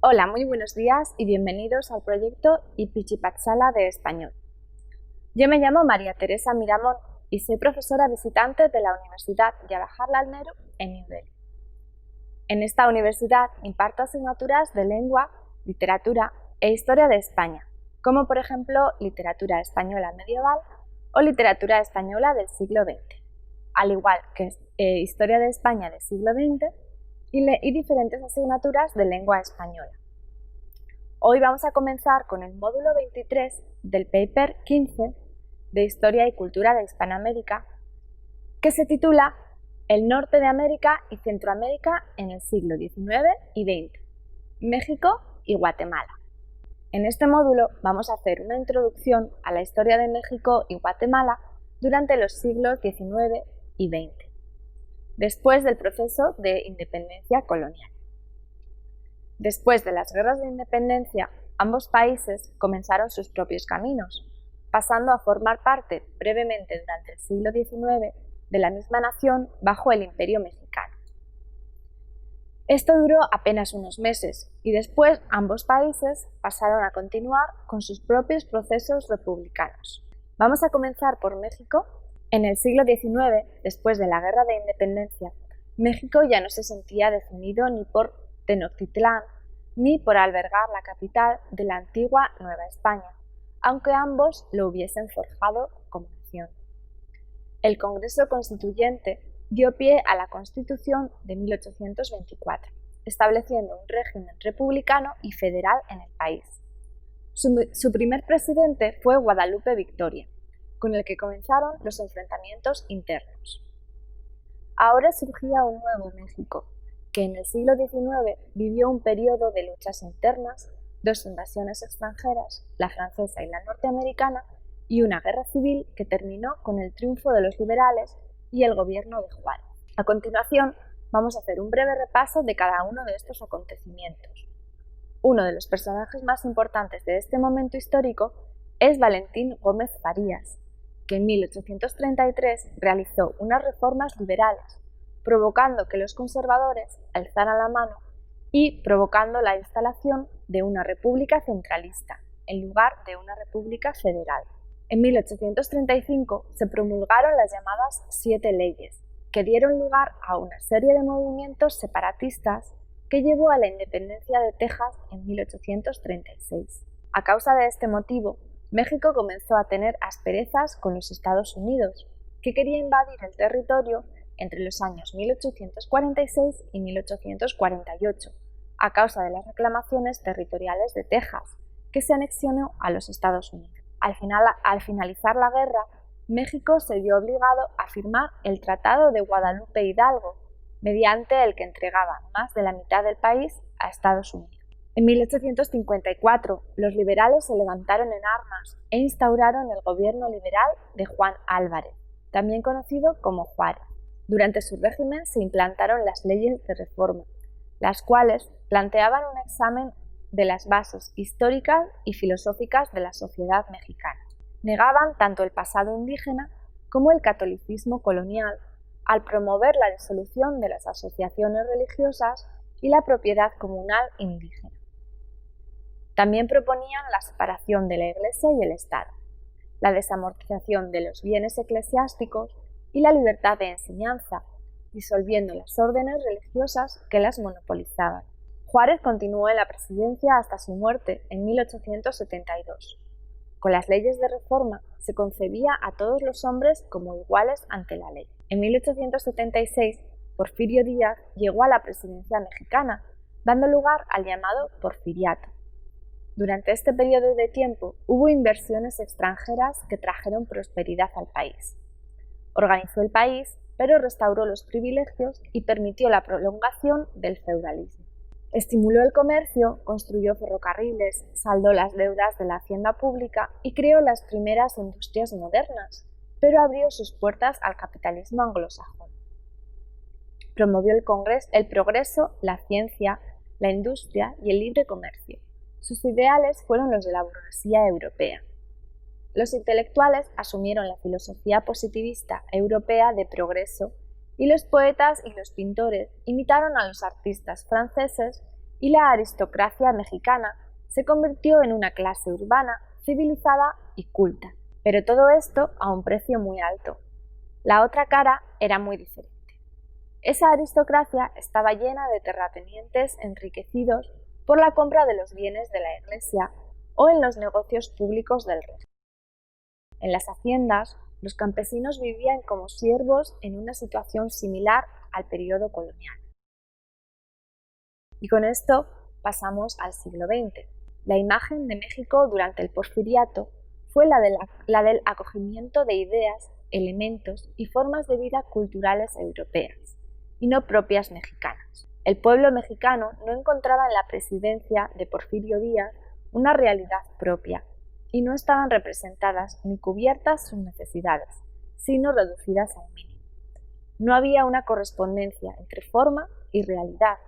Hola, muy buenos días y bienvenidos al proyecto Ipichipatsala de Español. Yo me llamo María Teresa Miramón y soy profesora visitante de la Universidad Jawaharlal Nehru en New Delhi. En esta universidad imparto asignaturas de lengua, literatura e historia de España, como por ejemplo literatura española medieval o literatura española del siglo XX, al igual que historia de España del siglo XX y diferentes asignaturas de lengua española. Hoy vamos a comenzar con el módulo 23 del paper 15 de Historia y Cultura de Hispanoamérica, que se titula El norte de América y Centroamérica en el siglo XIX y XX, México y Guatemala. En este módulo vamos a hacer una introducción a la historia de México y Guatemala durante los siglos XIX y XX, después del proceso de independencia colonial. Después de las guerras de independencia, ambos países comenzaron sus propios caminos, pasando a formar parte brevemente durante el siglo XIX de la misma nación bajo el Imperio Mexicano. Esto duró apenas unos meses y después ambos países pasaron a continuar con sus propios procesos republicanos. Vamos a comenzar por México. En el siglo XIX, después de la Guerra de Independencia, México ya no se sentía definido ni por Tenochtitlán ni por albergar la capital de la antigua Nueva España, aunque ambos lo hubiesen forjado como nación. El Congreso Constituyente dio pie a la Constitución de 1824, estableciendo un régimen republicano y federal en el país. Su primer presidente fue Guadalupe Victoria, con el que comenzaron los enfrentamientos internos. Ahora surgía un nuevo México, que en el siglo XIX vivió un periodo de luchas internas, dos invasiones extranjeras, la francesa y la norteamericana, y una guerra civil que terminó con el triunfo de los liberales y el gobierno de Juárez. A continuación, vamos a hacer un breve repaso de cada uno de estos acontecimientos. Uno de los personajes más importantes de este momento histórico es Valentín Gómez Farías, que en 1833 realizó unas reformas liberales, provocando que los conservadores alzaran la mano y provocando la instalación de una república centralista, en lugar de una república federal. En 1835 se promulgaron las llamadas 7 leyes, que dieron lugar a una serie de movimientos separatistas que llevó a la independencia de Texas en 1836. A causa de este motivo, México comenzó a tener asperezas con los Estados Unidos, que quería invadir el territorio entre los años 1846 y 1848, a causa de las reclamaciones territoriales de Texas, que se anexionó a los Estados Unidos. Al finalizar la guerra, México se vio obligado a firmar el Tratado de Guadalupe Hidalgo, mediante el que entregaba más de la mitad del país a Estados Unidos. En 1854, los liberales se levantaron en armas e instauraron el gobierno liberal de Juan Álvarez, también conocido como Juárez. Durante su régimen se implantaron las leyes de reforma, las cuales planteaban un examen de las bases históricas y filosóficas de la sociedad mexicana. Negaban tanto el pasado indígena como el catolicismo colonial, al promover la disolución de las asociaciones religiosas y la propiedad comunal indígena. También proponían la separación de la Iglesia y el Estado, la desamortización de los bienes eclesiásticos y la libertad de enseñanza, disolviendo las órdenes religiosas que las monopolizaban. Juárez continuó en la presidencia hasta su muerte en 1872. Con las leyes de reforma se concebía a todos los hombres como iguales ante la ley. En 1876, Porfirio Díaz llegó a la presidencia mexicana, dando lugar al llamado Porfiriato. Durante este periodo de tiempo hubo inversiones extranjeras que trajeron prosperidad al país. Organizó el país, pero restauró los privilegios y permitió la prolongación del feudalismo. Estimuló el comercio, construyó ferrocarriles, saldó las deudas de la hacienda pública y creó las primeras industrias modernas, pero abrió sus puertas al capitalismo anglosajón. Promovió el progreso, la ciencia, la industria y el libre comercio. Sus ideales fueron los de la burguesía europea. Los intelectuales asumieron la filosofía positivista europea de progreso y los poetas y los pintores imitaron a los artistas franceses y la aristocracia mexicana se convirtió en una clase urbana, civilizada y culta. Pero todo esto a un precio muy alto. La otra cara era muy diferente. Esa aristocracia estaba llena de terratenientes enriquecidos por la compra de los bienes de la Iglesia o en los negocios públicos del rey. En las haciendas, los campesinos vivían como siervos en una situación similar al periodo colonial. Y con esto pasamos al siglo XX. La imagen de México durante el Porfiriato fue la del acogimiento de ideas, elementos y formas de vida culturales europeas, y no propias mexicanas. El pueblo mexicano no encontraba en la presidencia de Porfirio Díaz una realidad propia, y no estaban representadas ni cubiertas sus necesidades, sino reducidas al mínimo. No había una correspondencia entre forma y realidad,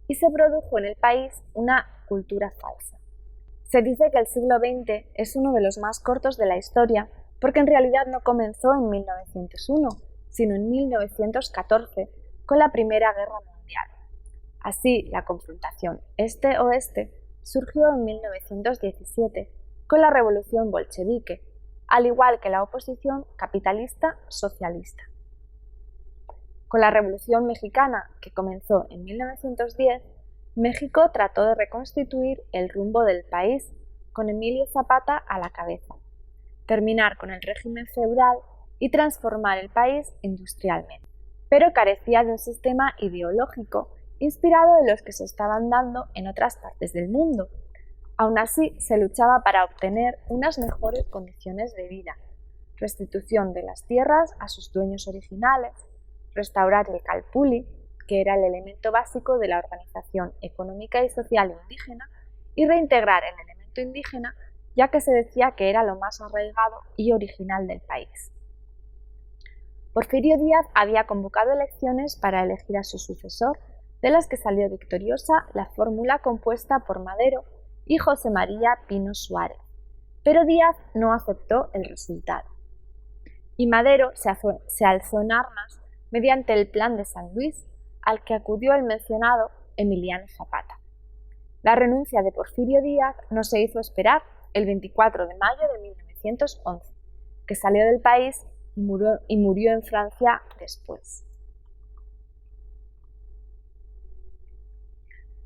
y se produjo en el país una cultura falsa. Se dice que el siglo XX es uno de los más cortos de la historia porque en realidad no comenzó en 1901, sino en 1914, con la Primera Guerra Mundial. Así, la confrontación este-oeste surgió en 1917 con la Revolución Bolchevique, al igual que la oposición capitalista-socialista. Con la Revolución Mexicana, que comenzó en 1910, México trató de reconstituir el rumbo del país con Emilio Zapata a la cabeza, terminar con el régimen feudal y transformar el país industrialmente. Pero carecía de un sistema ideológico inspirado en los que se estaban dando en otras partes del mundo. Aún así, se luchaba para obtener unas mejores condiciones de vida, restitución de las tierras a sus dueños originales, restaurar el calpulli, que era el elemento básico de la organización económica y social indígena, y reintegrar el elemento indígena, ya que se decía que era lo más arraigado y original del país. Porfirio Díaz había convocado elecciones para elegir a su sucesor, de las que salió victoriosa la fórmula compuesta por Madero y José María Pino Suárez, pero Díaz no aceptó el resultado. Y Madero se alzó en armas mediante el Plan de San Luis, al que acudió el mencionado Emiliano Zapata. La renuncia de Porfirio Díaz no se hizo esperar el 24 de mayo de 1911, que salió del país y murió en Francia después.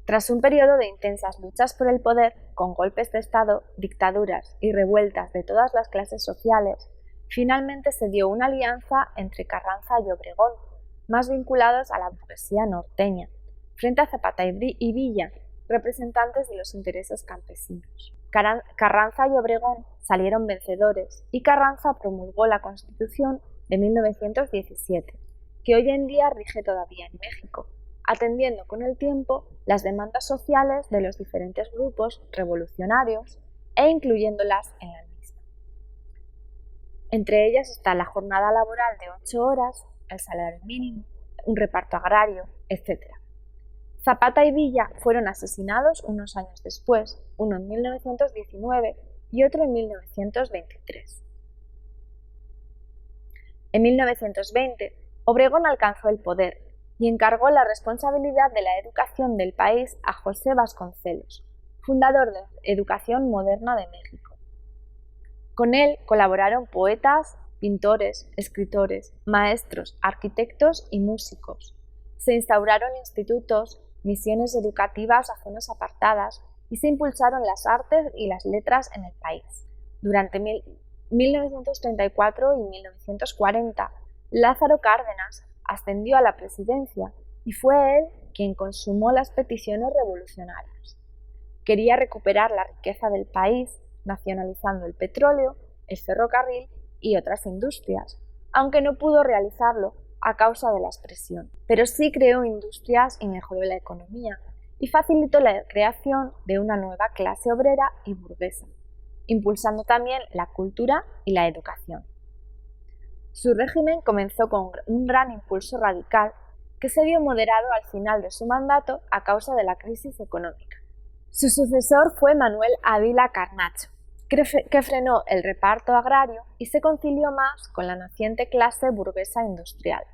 Tras un periodo de intensas luchas por el poder, con golpes de Estado, dictaduras y revueltas de todas las clases sociales, finalmente se dio una alianza entre Carranza y Obregón, más vinculados a la burguesía norteña, frente a Zapata y Villa, representantes de los intereses campesinos. Carranza y Obregón salieron vencedores y Carranza promulgó la Constitución de 1917, que hoy en día rige todavía en México, atendiendo con el tiempo las demandas sociales de los diferentes grupos revolucionarios e incluyéndolas en la misma. Entre ellas está la jornada laboral de 8 horas, el salario mínimo, un reparto agrario, etc. Zapata y Villa fueron asesinados unos años después, uno en 1919 y otro en 1923. En 1920, Obregón alcanzó el poder y encargó la responsabilidad de la educación del país a José Vasconcelos, fundador de la Educación Moderna de México. Con él colaboraron poetas, pintores, escritores, maestros, arquitectos y músicos. Se instauraron institutos, misiones educativas a zonas apartadas y se impulsaron las artes y las letras en el país. Durante 1934 y 1940, Lázaro Cárdenas ascendió a la presidencia y fue él quien consumó las peticiones revolucionarias. Quería recuperar la riqueza del país, nacionalizando el petróleo, el ferrocarril y otras industrias, aunque no pudo realizarlo a causa de las presiones. Pero sí creó industrias y mejoró la economía y facilitó la creación de una nueva clase obrera y burguesa, impulsando también la cultura y la educación. Su régimen comenzó con un gran impulso radical que se vio moderado al final de su mandato a causa de la crisis económica. Su sucesor fue Manuel Ávila Carnacho, que frenó el reparto agrario y se concilió más con la naciente clase burguesa industrial.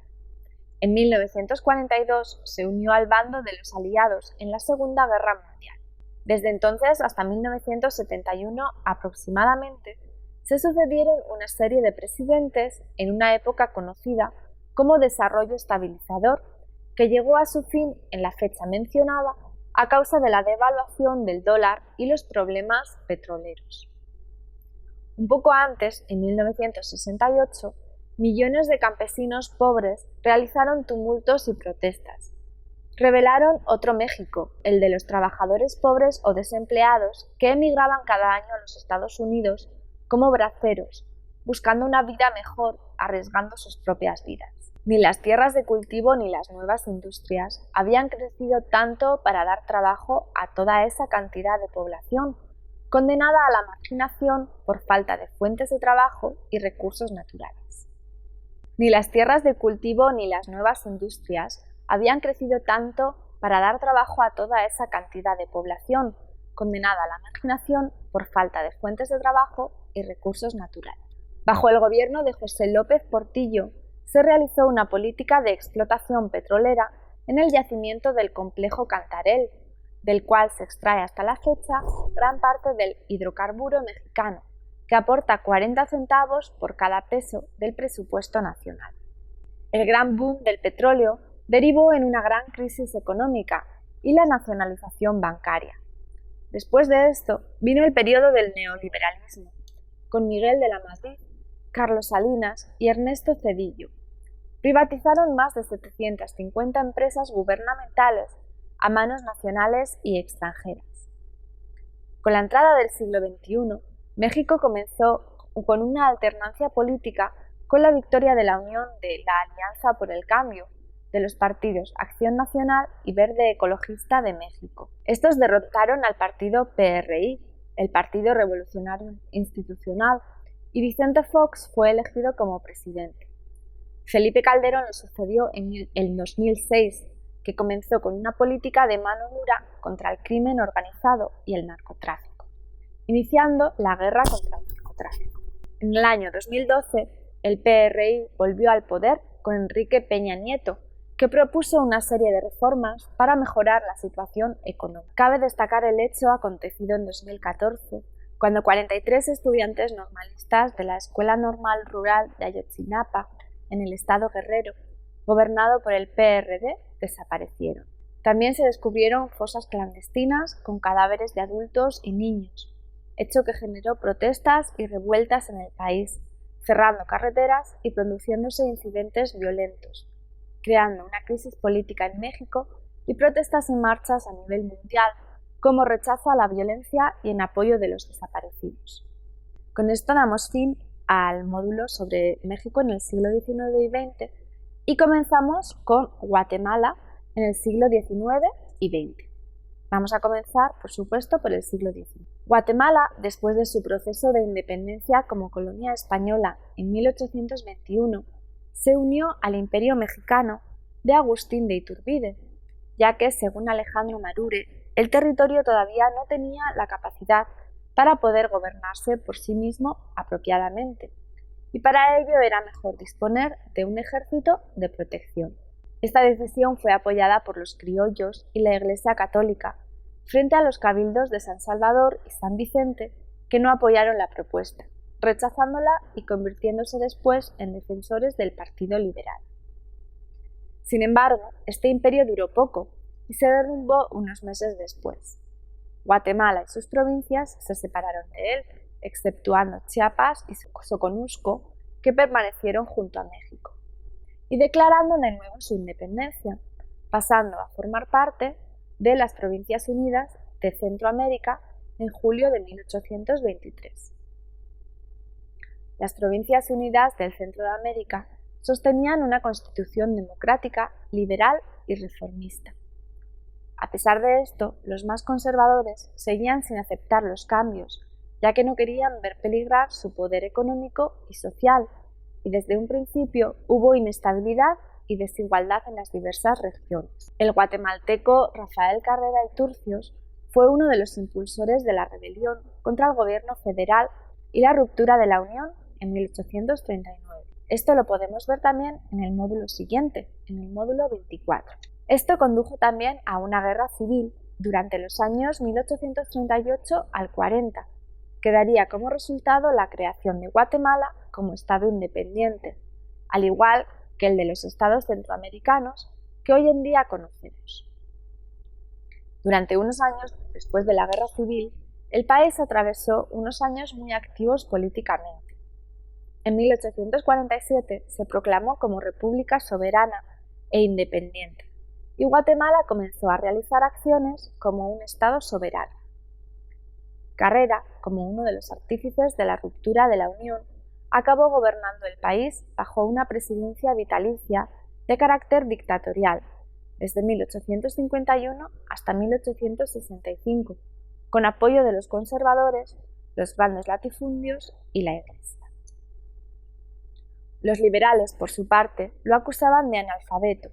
En 1942 se unió al bando de los aliados en la Segunda Guerra Mundial. Desde entonces hasta 1971 aproximadamente, se sucedieron una serie de presidentes en una época conocida como desarrollo estabilizador, que llegó a su fin en la fecha mencionada a causa de la devaluación del dólar y los problemas petroleros. Un poco antes, en 1968, millones de campesinos pobres realizaron tumultos y protestas. Revelaron otro México, el de los trabajadores pobres o desempleados que emigraban cada año a los Estados Unidos como braceros, buscando una vida mejor, arriesgando sus propias vidas. Ni las tierras de cultivo ni las nuevas industrias habían crecido tanto para dar trabajo a toda esa cantidad de población, condenada a la marginación por falta de fuentes de trabajo y recursos naturales. Ni las tierras de cultivo ni las nuevas industrias habían crecido tanto para dar trabajo a toda esa cantidad de población, condenada a la marginación por falta de fuentes de trabajo y recursos naturales. Bajo el gobierno de José López Portillo, se realizó una política de explotación petrolera en el yacimiento del complejo Cantarell, del cual se extrae hasta la fecha gran parte del hidrocarburo mexicano, que aporta 40 centavos por cada peso del presupuesto nacional. El gran boom del petróleo derivó en una gran crisis económica y la nacionalización bancaria. Después de esto vino el periodo del neoliberalismo, con Miguel de la Madrid, Carlos Salinas y Ernesto Zedillo. Privatizaron más de 750 empresas gubernamentales a manos nacionales y extranjeras. Con la entrada del siglo XXI, México comenzó con una alternancia política con la victoria de la unión de la Alianza por el Cambio, de los partidos Acción Nacional y Verde Ecologista de México. Estos derrotaron al partido PRI, el Partido Revolucionario Institucional, y Vicente Fox fue elegido como presidente. Felipe Calderón lo sucedió en el 2006, que comenzó con una política de mano dura contra el crimen organizado y el narcotráfico, iniciando la guerra contra el narcotráfico. En el año 2012, el PRI volvió al poder con Enrique Peña Nieto, que propuso una serie de reformas para mejorar la situación económica. Cabe destacar el hecho acontecido en 2014, cuando 43 estudiantes normalistas de la Escuela Normal Rural de Ayotzinapa, en el estado Guerrero, gobernado por el PRD, desaparecieron. También se descubrieron fosas clandestinas con cadáveres de adultos y niños, hecho que generó protestas y revueltas en el país, cerrando carreteras y produciéndose incidentes violentos, creando una crisis política en México y protestas y marchas a nivel mundial, como rechazo a la violencia y en apoyo de los desaparecidos. Con esto damos fin al módulo sobre México en el siglo XIX y XX y comenzamos con Guatemala en el siglo XIX y XX. Vamos a comenzar, por supuesto, por el siglo XIX. Guatemala, después de su proceso de independencia como colonia española en 1821, se unió al Imperio Mexicano de Agustín de Iturbide, ya que, según Alejandro Marure, el territorio todavía no tenía la capacidad para poder gobernarse por sí mismo apropiadamente, y para ello era mejor disponer de un ejército de protección. Esta decisión fue apoyada por los criollos y la Iglesia Católica, frente a los cabildos de San Salvador y San Vicente, que no apoyaron la propuesta, rechazándola y convirtiéndose después en defensores del Partido Liberal. Sin embargo, este imperio duró poco y se derrumbó unos meses después. Guatemala y sus provincias se separaron de él, exceptuando Chiapas y Soconusco, que permanecieron junto a México, y declarando de nuevo su independencia, pasando a formar parte de las Provincias Unidas de Centroamérica en julio de 1823. Las Provincias Unidas del Centro de América sostenían una constitución democrática, liberal y reformista. A pesar de esto, los más conservadores seguían sin aceptar los cambios, ya que no querían ver peligrar su poder económico y social, y desde un principio hubo inestabilidad y desigualdad en las diversas regiones. El guatemalteco Rafael Carrera y Turcios fue uno de los impulsores de la rebelión contra el gobierno federal y la ruptura de la Unión en 1839. Esto lo podemos ver también en el módulo siguiente, en el módulo 24. Esto condujo también a una guerra civil durante los años 1838 al 40, que daría como resultado la creación de Guatemala como Estado independiente, al igual que el de los estados centroamericanos que hoy en día conocemos. Durante unos años después de la guerra civil, el país atravesó unos años muy activos políticamente. En 1847 se proclamó como república soberana e independiente, y Guatemala comenzó a realizar acciones como un Estado soberano. Carrera, como uno de los artífices de la ruptura de la Unión, acabó gobernando el país bajo una presidencia vitalicia de carácter dictatorial, desde 1851 hasta 1865, con apoyo de los conservadores, los grandes latifundios y la Iglesia. Los liberales, por su parte, lo acusaban de analfabeto.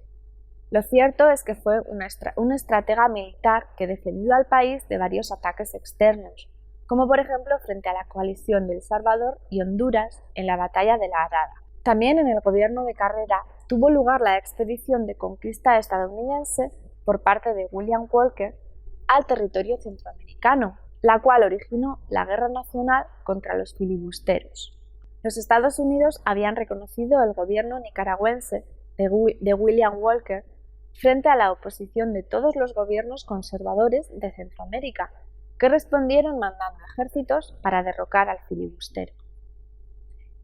Lo cierto es que fue un estratega militar que defendió al país de varios ataques externos, como por ejemplo frente a la coalición de El Salvador y Honduras en la batalla de la Arada. También en el gobierno de Carrera tuvo lugar la expedición de conquista estadounidense por parte de William Walker al territorio centroamericano, la cual originó la Guerra Nacional contra los filibusteros. Los Estados Unidos habían reconocido el gobierno nicaragüense de William Walker frente a la oposición de todos los gobiernos conservadores de Centroamérica, que respondieron mandando ejércitos para derrocar al filibustero.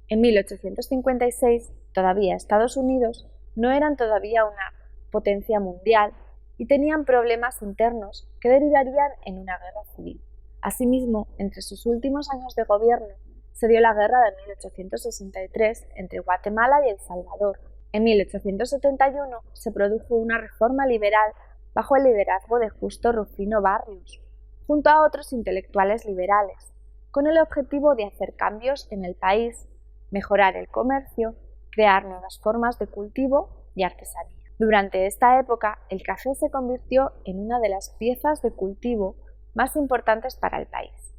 En 1856, todavía Estados Unidos no eran todavía una potencia mundial y tenían problemas internos que derivarían en una guerra civil. Asimismo, entre sus últimos años de gobierno, se dio la guerra de 1863 entre Guatemala y El Salvador. En 1871 se produjo una reforma liberal bajo el liderazgo de Justo Rufino Barrios, junto a otros intelectuales liberales, con el objetivo de hacer cambios en el país, mejorar el comercio, crear nuevas formas de cultivo y artesanía. Durante esta época, el café se convirtió en una de las piezas de cultivo más importantes para el país.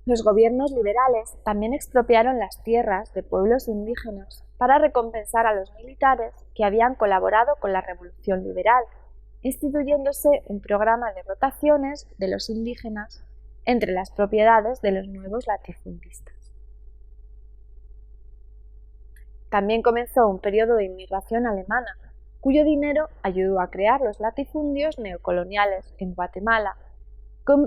Los gobiernos liberales también expropiaron las tierras de pueblos indígenas para recompensar a los militares que habían colaborado con la Revolución Liberal, instituyéndose un programa de rotaciones de los indígenas entre las propiedades de los nuevos latifundistas. También comenzó un periodo de inmigración alemana, cuyo dinero ayudó a crear los latifundios neocoloniales en Guatemala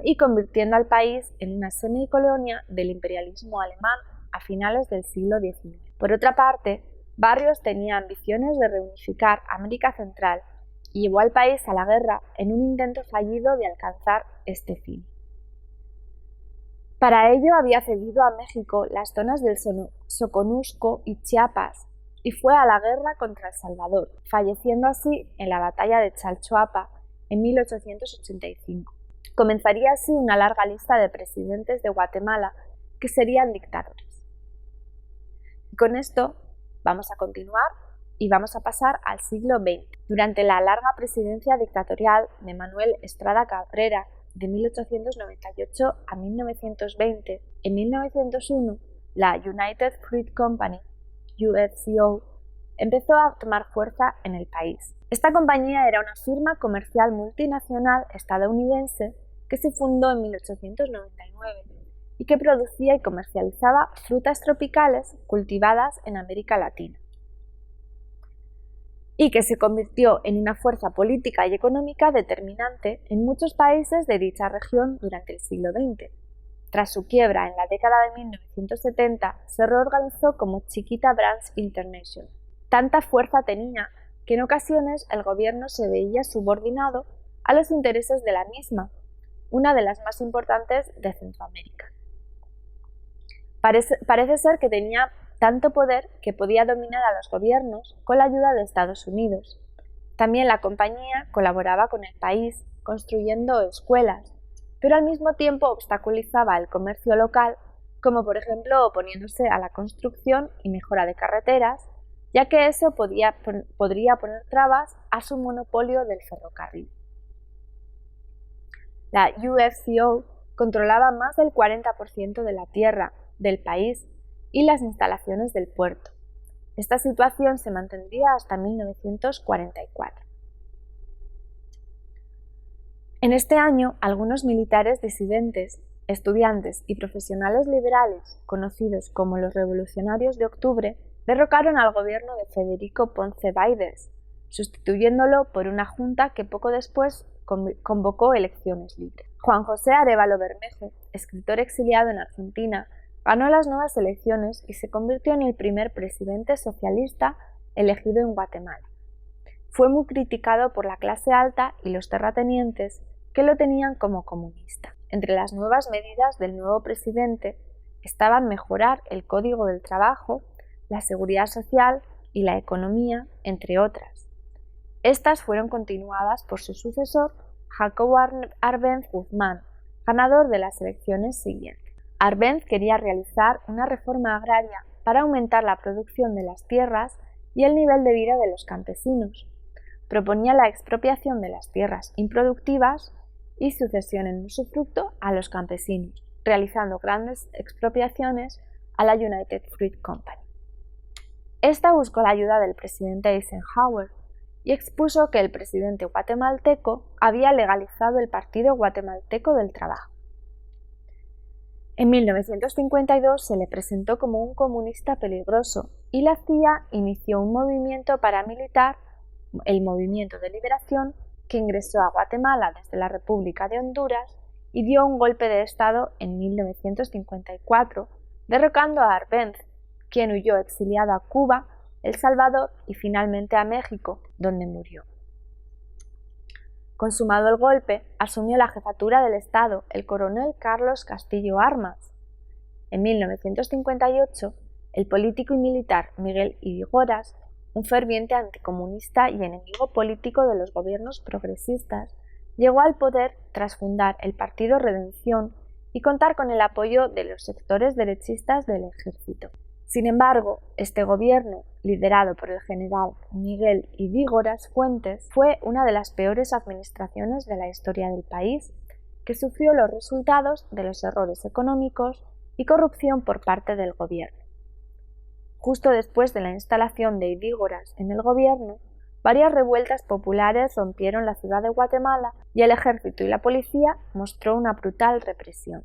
y convirtiendo al país en una semicolonia del imperialismo alemán a finales del siglo XIX. Por otra parte, Barrios tenía ambiciones de reunificar América Central y llevó al país a la guerra en un intento fallido de alcanzar este fin. Para ello había cedido a México las zonas del Soconusco y Chiapas y fue a la guerra contra El Salvador, falleciendo así en la batalla de Chalchuapa en 1885. Comenzaría así una larga lista de presidentes de Guatemala que serían dictadores. Y con esto vamos a continuar y vamos a pasar al siglo XX. Durante la larga presidencia dictatorial de Manuel Estrada Cabrera, de 1898 a 1920, en 1901, la United Fruit Company, UFCO, empezó a tomar fuerza en el país. Esta compañía era una firma comercial multinacional estadounidense que se fundó en 1899 y que producía y comercializaba frutas tropicales cultivadas en América Latina, y que se convirtió en una fuerza política y económica determinante en muchos países de dicha región durante el siglo XX. Tras su quiebra en la década de 1970, se reorganizó como Chiquita Brands International. Tanta fuerza tenía que en ocasiones el gobierno se veía subordinado a los intereses de la misma, una de las más importantes de Centroamérica. Parece ser que tenía tanto poder que podía dominar a los gobiernos con la ayuda de Estados Unidos. También la compañía colaboraba con el país construyendo escuelas, pero al mismo tiempo obstaculizaba el comercio local, como por ejemplo oponiéndose a la construcción y mejora de carreteras, ya que eso podría poner trabas a su monopolio del ferrocarril. La UFCO controlaba más del 40% de la tierra del país y las instalaciones del puerto. Esta situación se mantendría hasta 1944. En este año, algunos militares disidentes, estudiantes y profesionales liberales, conocidos como los Revolucionarios de Octubre, derrocaron al gobierno de Federico Ponce Báidez, sustituyéndolo por una junta que poco después convocó elecciones libres. Juan José Arévalo Bermejo, escritor exiliado en Argentina, ganó las nuevas elecciones y se convirtió en el primer presidente socialista elegido en Guatemala. Fue muy criticado por la clase alta y los terratenientes, que lo tenían como comunista. Entre las nuevas medidas del nuevo presidente estaban mejorar el Código del Trabajo, la seguridad social y la economía, entre otras. Estas fueron continuadas por su sucesor, Jacobo Arbenz Guzmán, ganador de las elecciones siguientes. Arbenz quería realizar una reforma agraria para aumentar la producción de las tierras y el nivel de vida de los campesinos. Proponía la expropiación de las tierras improductivas y sucesión en usufructo a los campesinos, realizando grandes expropiaciones a la United Fruit Company. Esta buscó la ayuda del presidente Eisenhower y expuso que el presidente guatemalteco había legalizado el Partido Guatemalteco del Trabajo. En 1952 se le presentó como un comunista peligroso y la CIA inició un movimiento paramilitar, el Movimiento de Liberación, que ingresó a Guatemala desde la República de Honduras y dio un golpe de Estado en 1954, derrocando a Arbenz, quien huyó exiliado a Cuba, El Salvador y finalmente a México, donde murió. Consumado el golpe, asumió la jefatura del Estado el coronel Carlos Castillo Armas. En 1958, el político y militar Miguel Ydígoras, un ferviente anticomunista y enemigo político de los gobiernos progresistas, llegó al poder tras fundar el Partido Redención y contar con el apoyo de los sectores derechistas del ejército. Sin embargo, este gobierno, liderado por el general Miguel Ydígoras Fuentes, fue una de las peores administraciones de la historia del país, que sufrió los resultados de los errores económicos y corrupción por parte del gobierno. Justo después de la instalación de Ydígoras en el gobierno, varias revueltas populares rompieron la ciudad de Guatemala y el ejército y la policía mostró una brutal represión.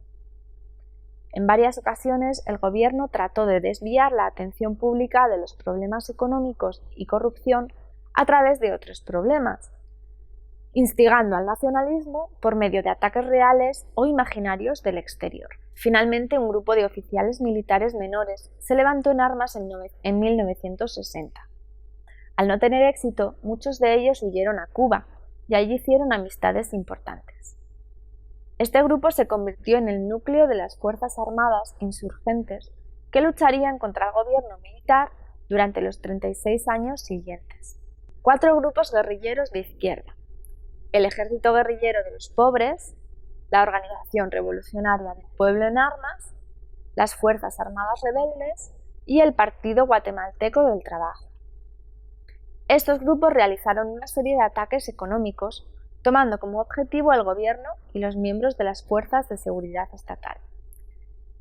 En varias ocasiones el gobierno trató de desviar la atención pública de los problemas económicos y corrupción a través de otros problemas, instigando al nacionalismo por medio de ataques reales o imaginarios del exterior. Finalmente, un grupo de oficiales militares menores se levantó en armas en 1960. Al no tener éxito, muchos de ellos huyeron a Cuba y allí hicieron amistades importantes. Este grupo se convirtió en el núcleo de las Fuerzas Armadas insurgentes que lucharían contra el gobierno militar durante los 36 años siguientes. 4 grupos guerrilleros de izquierda: el Ejército Guerrillero de los Pobres, la Organización Revolucionaria del Pueblo en Armas, las Fuerzas Armadas Rebeldes y el Partido Guatemalteco del Trabajo. Estos grupos realizaron una serie de ataques económicos, tomando como objetivo al gobierno y los miembros de las fuerzas de seguridad estatal.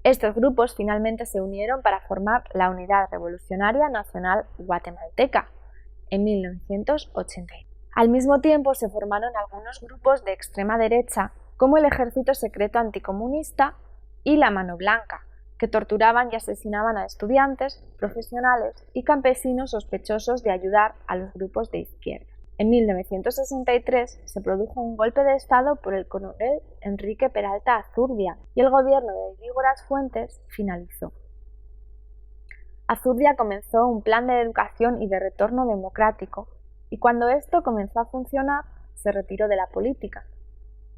Estos grupos finalmente se unieron para formar la Unidad Revolucionaria Nacional Guatemalteca en 1980. Al mismo tiempo se formaron algunos grupos de extrema derecha, como el Ejército Secreto Anticomunista y la Mano Blanca, que torturaban y asesinaban a estudiantes, profesionales y campesinos sospechosos de ayudar a los grupos de izquierda. En 1963 se produjo un golpe de Estado por el coronel Enrique Peralta Azurdia y el gobierno de Ydígoras Fuentes finalizó. Azurdia comenzó un plan de educación y de retorno democrático y cuando esto comenzó a funcionar se retiró de la política.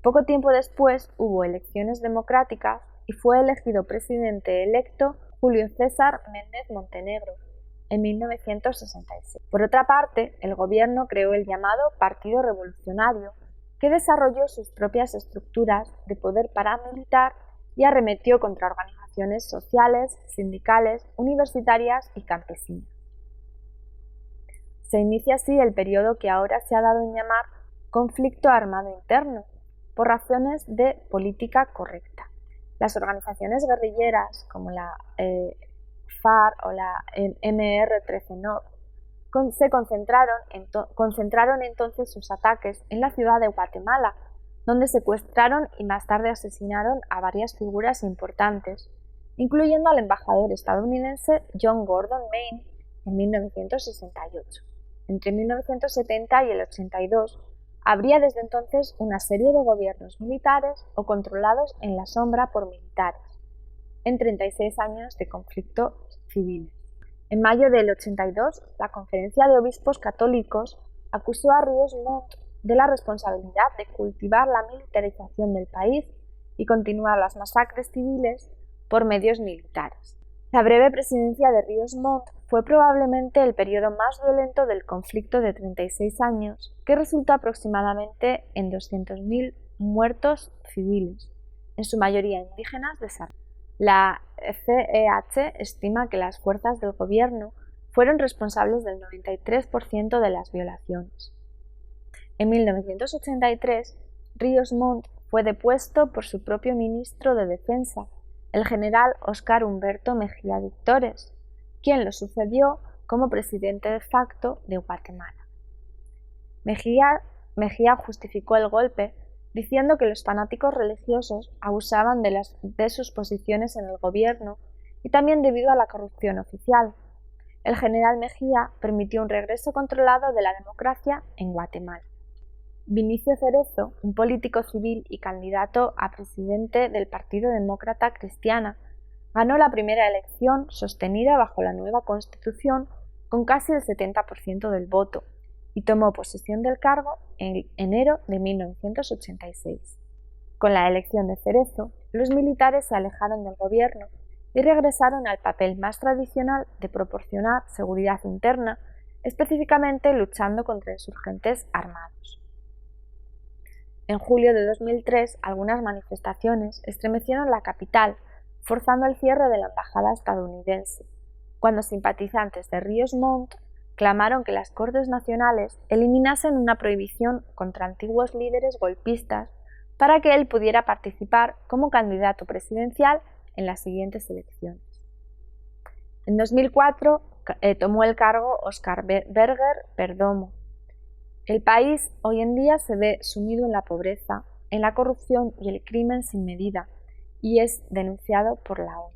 Poco tiempo después hubo elecciones democráticas y fue elegido presidente electo Julio César Méndez Montenegro en 1966. Por otra parte, el gobierno creó el llamado Partido Revolucionario, que desarrolló sus propias estructuras de poder paramilitar y arremetió contra organizaciones sociales, sindicales, universitarias y campesinas. Se inicia así el periodo que ahora se ha dado en llamar conflicto armado interno, por razones de política correcta. Las organizaciones guerrilleras, como la FARC o la MR-13 NOB, se concentraron entonces sus ataques en la ciudad de Guatemala, donde secuestraron y más tarde asesinaron a varias figuras importantes, incluyendo al embajador estadounidense John Gordon Main en 1968. Entre 1970 y el 82 habría desde entonces una serie de gobiernos militares o controlados en la sombra por militares, en 36 años de conflicto civil. En mayo del 82, la Conferencia de Obispos Católicos acusó a Ríos Montt de la responsabilidad de cultivar la militarización del país y continuar las masacres civiles por medios militares. La breve presidencia de Ríos Montt fue probablemente el periodo más violento del conflicto de 36 años, que resultó aproximadamente en 200.000 muertos civiles, en su mayoría indígenas de Sartén. La CEH estima que las fuerzas del gobierno fueron responsables del 93% de las violaciones. En 1983, Ríos Montt fue depuesto por su propio ministro de Defensa, el general Óscar Humberto Mejía Victores, quien lo sucedió como presidente de facto de Guatemala. Mejía justificó el golpe diciendo que los fanáticos religiosos abusaban de sus posiciones en el gobierno y también debido a la corrupción oficial. El general Mejía permitió un regreso controlado de la democracia en Guatemala. Vinicio Cerezo, un político civil y candidato a presidente del Partido Demócrata Cristiana, ganó la primera elección sostenida bajo la nueva Constitución con casi el 70% del voto y tomó posesión del cargo en enero de 1986. Con la elección de Cerezo, los militares se alejaron del gobierno y regresaron al papel más tradicional de proporcionar seguridad interna, específicamente luchando contra insurgentes armados. En julio de 2003, algunas manifestaciones estremecieron la capital, forzando el cierre de la embajada estadounidense, cuando simpatizantes de Ríos Montt clamaron que las Cortes Nacionales eliminasen una prohibición contra antiguos líderes golpistas para que él pudiera participar como candidato presidencial en las siguientes elecciones. En 2004 tomó el cargo Óscar Berger Perdomo. El país hoy en día se ve sumido en la pobreza, en la corrupción y el crimen sin medida, y es denunciado por la ONU.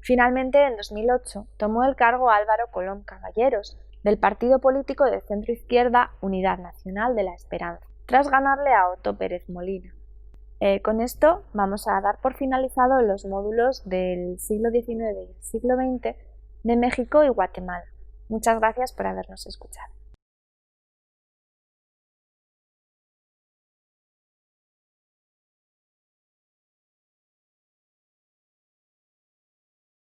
Finalmente, en 2008, tomó el cargo Álvaro Colom Caballeros, del partido político de centro-izquierda Unidad Nacional de la Esperanza, tras ganarle a Otto Pérez Molina. Con esto vamos a dar por finalizado los módulos del siglo XIX y el siglo XX de México y Guatemala. Muchas gracias por habernos escuchado.